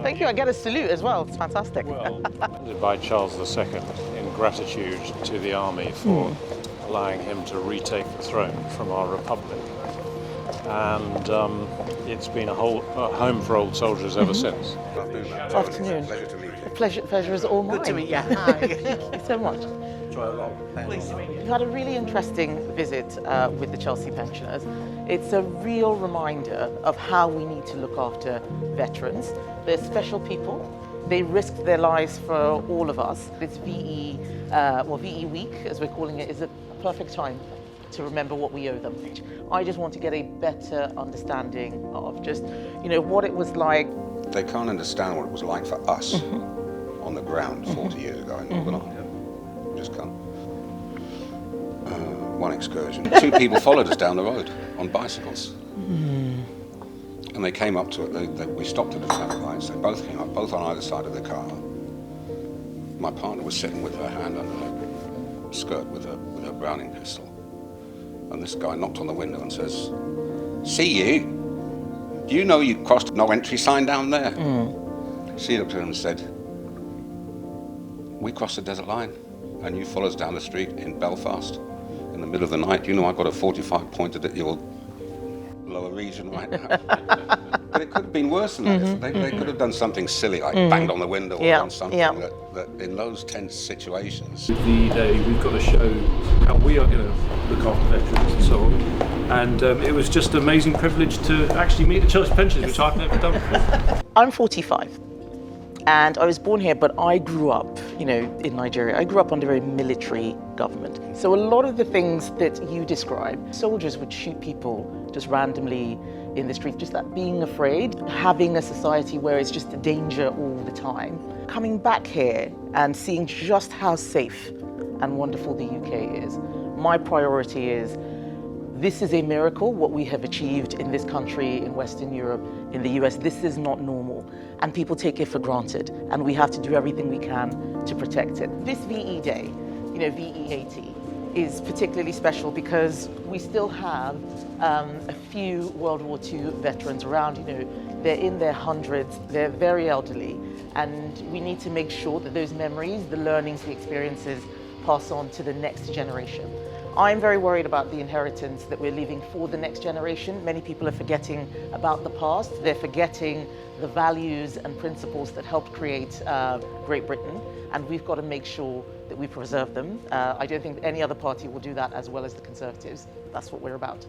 Thank you. I get a salute as well. It's fantastic. Well, by Charles II in gratitude to the army for allowing him to retake the throne from our republic. And it's been a home for old soldiers ever since. Afternoon. Pleasure to meet you. Pleasure is all mine. Good to meet you. Hi. Thank you so much. Try along. Pleased to meet you. We've had a really interesting visit with the Chelsea pensioners. It's a real reminder of how we need to look after veterans. They're special people. They risked their lives for all of us. This VE Week, as we're calling it, is a perfect time to remember what we owe them. I just want to get a better understanding of just, what it was like. They can't understand what it was like for us on the ground 40 years ago in Northern Ireland. Just can't. One excursion. 2 people followed us down the road on bicycles. And they came up to it. We stopped at the traffic lights. They both came up, both on either side of the car. My partner was sitting with her hand under her skirt with her Browning pistol. And this guy knocked on the window and says, "See you? Do you know you crossed no entry sign down there?" She looked at him and said, "We crossed the desert line and you follow us down the street in Belfast in the middle of the night. You know I've got a 45 pointed at your lower region right now." But it could have been worse than that. They could have done something silly like banged on the window or done something that in those tense situations. The day we've got to show how we are going to look after veterans and so on. And it was just an amazing privilege to actually meet the Chelsea pensioners, which I've never done before. I'm 45. And I was born here, but I grew up, in Nigeria. I grew up under a military government. So a lot of the things that you describe, soldiers would shoot people just randomly in the street, just that being afraid, having a society where it's just a danger all the time. Coming back here and seeing just how safe and wonderful the UK is, my priority is this is a miracle, what we have achieved in this country, in Western Europe, in the US. This is not normal, and people take it for granted, and we have to do everything we can to protect it. This VE Day, VE80, is particularly special because we still have a few World War II veterans around. They're in their hundreds, they're very elderly, and we need to make sure that those memories, the learnings, the experiences pass on to the next generation. I'm very worried about the inheritance that we're leaving for the next generation. Many people are forgetting about the past. They're forgetting the values and principles that helped create Great Britain, and we've got to make sure that we preserve them. I don't think any other party will do that as well as the Conservatives. That's what we're about.